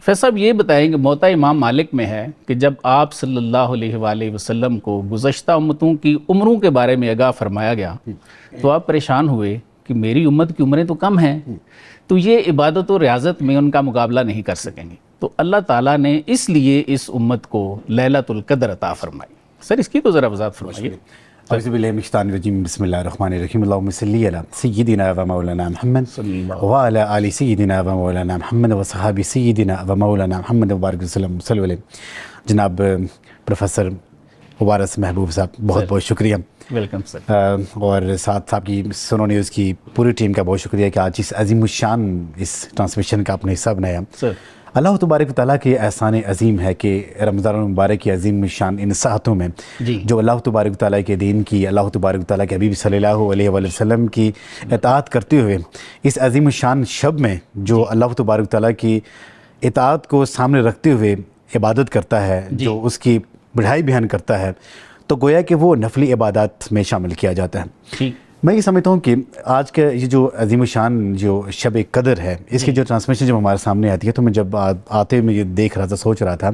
فیض صاحب یہ بتائیں کہ موطا امام مالک میں ہے کہ جب آپ صلی اللہ علیہ وآلہ وسلم کو گزشتہ امتوں کی عمروں کے بارے میں آگاہ فرمایا گیا تو آپ پریشان ہوئے کہ میری امت کی عمریں تو کم ہیں، تو یہ عبادت و ریاضت میں ان کا مقابلہ نہیں کر سکیں گے، تو اللہ تعالیٰ نے اس لیے اس امت کو لیلۃ القدر عطا فرمائی۔ سر اس کی تو ذرا وضاحت فرمائیے۔ اعوذ باللہ من الشیطان الرجیم، بسم اللہ الرحمن الرحیم، اللہم صلی علی سیدنا و مولانا محمد وعلی آل سیدنا و مولانا محمد و صحابی سیدنا و مولانا محمد وبارک وسلم صلی اللہ علیہ۔ جناب پروفیسر مبارک محبوب صاحب، بہت بہت شکریہ۔ Welcome sir. اور ساتھ صاحب کی سنو نیوز کی پوری ٹیم کا بہت شکریہ کہ آج اس عظیم الشان اس ٹرانسمیشن کا اپنے حصہ بنایا۔ اللہ تبارک و تعالیٰ کے احسان عظیم ہے کہ رمضان المبارک کی عظیم شان ان ساعتوں میں جو اللہ تبارک و تعالیٰ کے دین کی، اللہ تبارک و تعالیٰ کے حبیب صلی اللہ علیہ وآلہ وسلم کی اطاعت کرتے ہوئے اس عظیم شان شب میں جو اللہ تبارک و تعالیٰ کی اطاعت کو سامنے رکھتے ہوئے عبادت کرتا ہے، جو اس کی بڑھائی بیان کرتا ہے، تو گویا کہ وہ نفلی عبادات میں شامل کیا جاتا ہے۔ میں یہ سمجھتا ہوں کہ آج کا یہ جو عظیم الشان جو شب قدر ہے، اس کی جو ٹرانسمیشن جب ہمارے سامنے آتی ہے تو میں جب آتے میں یہ دیکھ رہا تھا، سوچ رہا تھا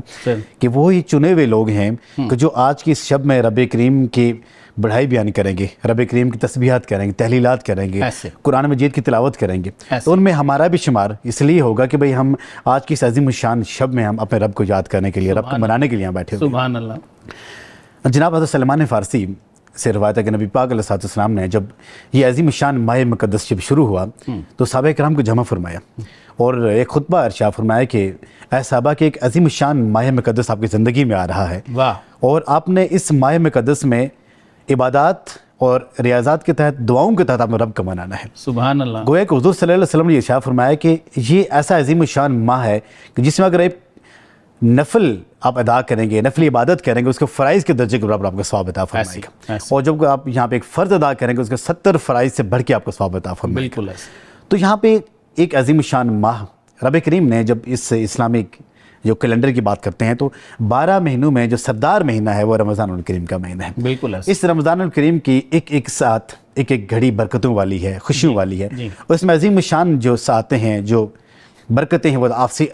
کہ وہی چنے ہوئے لوگ ہیں کہ جو آج کی اس شب میں رب کریم کی بڑھائی بیان کریں گے، رب کریم کی تسبیحات کریں گے، تحلیلات کریں گے، قرآن مجید کی تلاوت کریں گے، تو ان میں ہمارا بھی شمار اس لیے ہوگا کہ بھئی ہم آج کی اس عظیم الشان شب میں ہم اپنے رب کو یاد کرنے کے لیے، رب کو منانے کے لیے بیٹھے ہوئے۔ سبحان اللہ۔ جناب حضرت سلمان فارسی سے روایت ہے کہ نبی پاک علیہ السلام نے جب یہ عظیم الشان ماہ مقدس جب شروع ہوا تو صحابہ کرام کو جمع فرمایا اور ایک خطبہ ارشاد فرمایا کہ اے صحابہ کہ ایک عظیم الشان ماہ مقدس آپ کی زندگی میں آ رہا ہے، اور آپ نے اس ماہ مقدس میں عبادات اور ریاضات کے تحت، دعاؤں کے تحت آپ نے رب کو منانا ہے۔ سبحان اللہ۔ گویا کہ حضور صلی اللہ علیہ وسلم نے ارشاد فرمایا کہ یہ ایسا عظیم الشان ماہ ہے کہ جس میں اگر ایک نفل آپ ادا کریں گے، نفلی عبادت کریں گے، اس کو فرائض کے درجے کے برابر آپ کو ثواب عطا فرمائے گا، اور جب آپ یہاں پہ ایک فرض ادا کریں گے اس کے 70 فرائض سے بڑھ کے آپ کو ثواب عطا فرمائے گا۔ تو یہاں پہ ایک عظیم الشان ماہ رب کریم نے جب اس اسلامک جو کیلنڈر کی بات کرتے ہیں تو 12 مہینوں میں جو سردار مہینہ ہے وہ رمضان الکریم کا مہینہ ہے۔ بالکل۔ اس رمضان الکریم کی ایک ساتھ ایک گھڑی برکتوں والی ہے، خوشیوں والی ہے، اس میں عظیم الشان جو ساتیں ہیں، جو برکتیں ہیں، وہ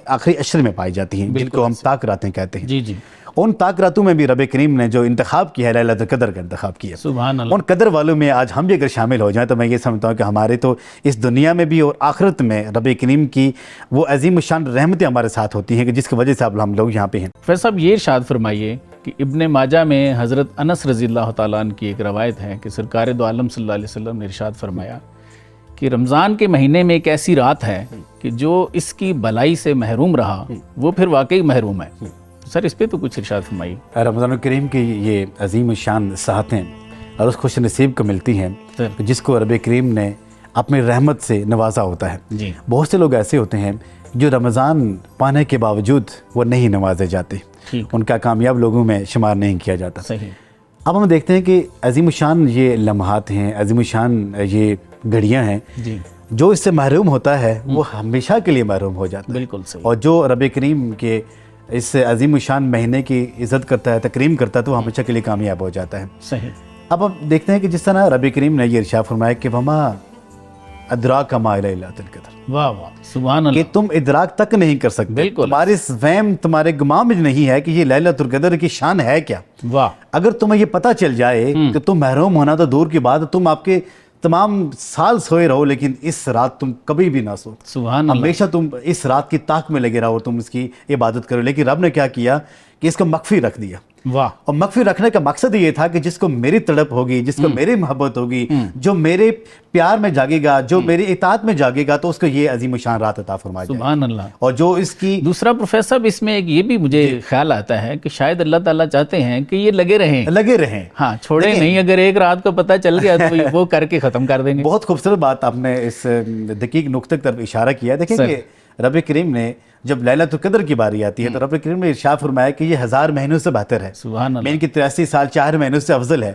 آخری عشر میں پائی جاتی ہیں، جن کو ہم طاق راتیں کہتے ہیں۔ ان طاق راتوں میں بھی رب کریم نے جو انتخاب کیا ہے، لیلۃ القدر کا انتخاب کیا۔ سبحان اللہ۔ ان قدر والوں میں آج ہم بھی اگر شامل ہو جائیں تو میں یہ سمجھتا ہوں کہ ہمارے تو اس دنیا میں بھی اور آخرت میں رب کریم کی وہ عظیم الشان رحمتیں ہمارے ساتھ ہوتی ہیں کہ جس کی وجہ سے اب ہم لوگ یہاں پہ ہیں۔ فیض صاحب یہ ارشاد فرمائیے کہ ابن ماجہ میں حضرت انس رضی اللہ تعالیٰ عنہ کی ایک روایت ہے کہ سرکار دو عالم صلی اللہ علیہ وسلم نے ارشاد فرمایا کہ رمضان کے مہینے میں ایک ایسی رات ہے کہ جو اس کی بھلائی سے محروم رہا وہ پھر واقعی محروم ہے۔ سر اس پہ تو کچھ ارشاد فرمائیے۔ رمضان الکریم کی یہ عظیم الشان ساعتیں اور اس خوش نصیب کو ملتی ہیں جس کو رب کریم نے اپنی رحمت سے نوازا ہوتا ہے۔ بہت سے لوگ ایسے ہوتے ہیں جو رمضان پانے کے باوجود وہ نہیں نوازے جاتے، ان کا کامیاب لوگوں میں شمار نہیں کیا جاتا۔ اب ہم دیکھتے ہیں کہ عظیم الشان یہ لمحات ہیں، عظیم الشان یہ گھڑیاں ہیں، جو اس سے محروم ہوتا ہے وہ ہمیشہ کے لیے محروم ہو جاتا ہے۔ بالکل صحیح۔ اور جو رب کریم کے اس عظیم الشان مہینے کی عزت کرتا ہے، تکریم کرتا ہے، تو وہ ہمیشہ کے لیے کامیاب ہو جاتا ہے۔ صحیح۔ اب ہم دیکھتے ہیں کہ جس طرح رب کریم نے یہ ارشاد فرمایا کہ وما ادراک ما لیلۃ القدر، واہ واہ، سبحان اللہ، کہ تم ادراک تک نہیں کر سکتے، تمہارے وہم، تمہارے گمان میں نہیں ہے کہ یہ لیلۃ القدر کی شان ہے کیا۔ واہ، اگر تمہیں یہ پتہ چل جائے کہ تم محروم ہونا تو دور کی بات، تم آپ کے تمام سال سوئے رہو لیکن اس رات تم کبھی بھی نہ سو، سبحان اللہ، ہمیشہ تم اس رات کی طاق میں لگے رہو، تم اس کی عبادت کرو۔ لیکن رب نے کیا کیا کہ اس کو مخفی رکھ دیا۔ واہ، اور مخفی رکھنے کا مقصد یہ تھا کہ جس کو میری تڑپ ہوگی، جس کو میری محبت ہوگی، جو میرے پیار میں جاگے گا، جو میری اطاعت میں جاگے گا، تو اس کو یہ عظیم الشان رات عطا فرمائے گا۔ سبحان اللہ۔ اور جو اس کی دوسرا پروفیسر اس میں ایک یہ بھی مجھے خیال آتا ہے کہ شاید اللہ تعالیٰ چاہتے ہیں کہ یہ لگے رہیں، ہاں چھوڑیں نہیں، اگر ایک رات کو پتہ چل گیا تو وہ کر کے ختم کر دیں گے۔ بہت خوبصورت بات آپ نے اس دقیق نقطے کی طرف اشارہ کیا۔ دیکھیں کہ رب کریم نے جب لیلۃ القدر کی باری آتی ہے تو رب کریم نے ارشاد فرمایا کہ یہ 1000 مہینوں سے بہتر ہے، سبحان اللہ، میں ان کی 83 سال 4 مہینوں سے افضل ہے۔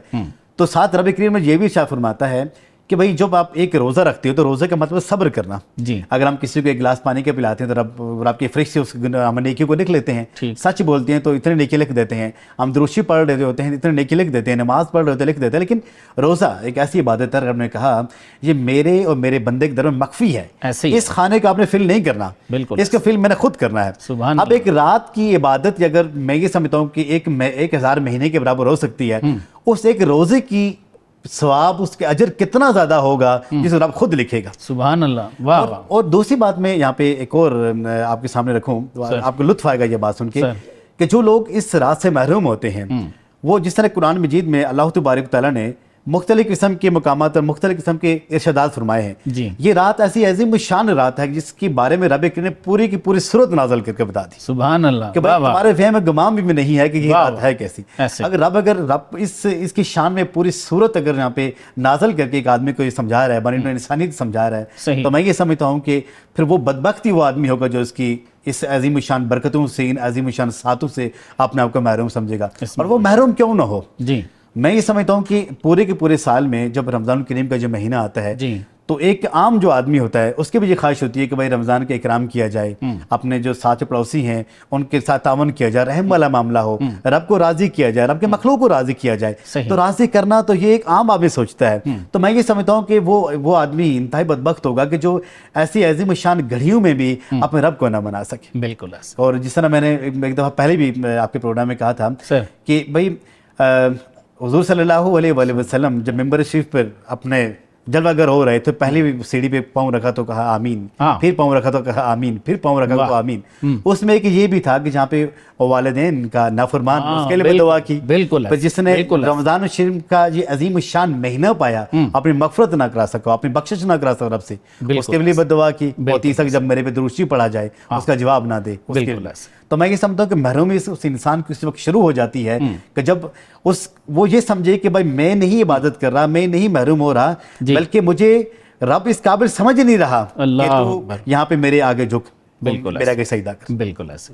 تو ساتھ رب کریم نے یہ بھی ارشاد فرماتا ہے کہ بھائی جب آپ ایک روزہ رکھتے ہو تو روزے کا مطلب صبر کرنا. جی اگر ہم کسی کو ایک گلاس پانی کے پلاتے ہیں تو رب کی فرشتے سے اس نیکی کو لکھ لیتے ہیں. سچ بولتے ہیں تو اتنے نیکی لکھ دیتے ہیں. ہم دروشی پڑھ رہے ہوتے ہیں اتنے نیکی لکھ دیتے ہیں. نماز پڑھ رہے ہوتے ہیں لکھ دیتے ہیں. لیکن روزہ ایک ایسی عبادت ہے, رب نے کہا یہ میرے اور میرے بندے کے درمیان مخفی ہے. اس کھانے کا آپ نے فل نہیں کرنا, اس کا فل میں نے خود کرنا ہے. اب ایک رات کی عبادت اگر میں یہ سمجھتا ہوں کہ 1000 مہینے کے برابر ہو سکتی ہے, اس ایک روزے کی ثواب اس کے اجر کتنا زیادہ ہوگا جسے رب خود لکھے گا. سبحان اللہ. واہ واہ. اور دوسری بات میں یہاں پہ ایک اور آپ کے سامنے رکھوں, آپ کو لطف آئے گا یہ بات سن کے, کہ جو لوگ اس رات سے محروم ہوتے ہیں وہ جس طرح قرآن مجید میں اللہ تبارک و تعالیٰ نے مختلف قسم کے مقامات اور مختلف قسم کے ارشادات فرمائے ہیں. یہ رات ایسی عظیم الشان رات ہے جس کے بارے میں رب کریم نے پوری کی پوری صورت نازل کر کے بتا دی. سبحان اللہ. کہ ہمارے فہم گمان بھی نہیں ہے کہ یہ رات ہے کیسی. اگر رب اس کی شان میں پوری صورت اگر یہاں پہ نازل کر کے ایک آدمی کو یہ سمجھا رہا ہے, بنی نوع انسانیت سمجھا رہا ہے, تو میں یہ سمجھتا ہوں کہ پھر وہ بدبخت ہی وہ آدمی ہوگا جو اس کی اس عظیم الشان برکتوں سے, ان عظیم الشان ساتوں سے اپنے آپ کو محروم سمجھے گا. اور وہ محروم کیوں نہ ہو. میں یہ سمجھتا ہوں کہ پورے کے پورے سال میں جب رمضان الکریم کا جو مہینہ آتا ہے تو ایک عام جو آدمی ہوتا ہے اس کی بھی یہ خواہش ہوتی ہے کہ بھائی رمضان کا اکرام کیا جائے, اپنے جو ساتھ پڑوسی ہیں ان کے ساتھ تعاون کیا جائے, رحم والا معاملہ ہو, رب کو راضی کیا جائے, رب کے مخلوق کو راضی کیا جائے. تو راضی کرنا تو یہ ایک عام آدمی سوچتا ہے. تو میں یہ سمجھتا ہوں کہ وہ آدمی انتہائی بدبخت ہوگا کہ جو ایسی عظیم الشان گھڑیوں میں بھی اپنے رب کو نہ منا سکے. بالکل. اور جس طرح میں نے ایک دفعہ پہلے بھی آپ کے پروگرام میں کہا تھا کہ بھائی حضور صلی اللہ علیہ وآلہ وسلم جب ممبر شریف پر اپنے جلوہ گر ہو رہے تھے, پہلی بھی سیڑھی پہ پاؤں رکھا تو کہا آمین, پھر پاؤں رکھا تو کہا آمین, پھر پاؤں رکھا تو آمین. اس میں ایک یہ بھی تھا کہ جہاں پہ والدین کا نافرمان اس کے لیے دعا کی. بالکل. جس نے رمضان الشریف کا یہ عظیم الشان مہینہ پایا, اپنی مغفرت نہ کرا سکا, اپنی بخشش نہ کرا سکا رب سے, اس کے لیے دعا کی. اور تیسرا جب میرے پہ درود پڑھا جائے اس کا جواب نہ دے. تو میں یہ سمجھتا ہوں کہ محرومی اس انسان کی اس وقت شروع ہو جاتی ہے کہ جب وہ یہ سمجھے کہ بھائی میں نہیں عبادت کر رہا, میں نہیں محروم ہو رہا, بلکہ مجھے رب اس قابل سمجھ نہیں رہا کہ تو یہاں پہ میرے آگے جھک, میرے آگے سجدہ کر. بالکل ایسے.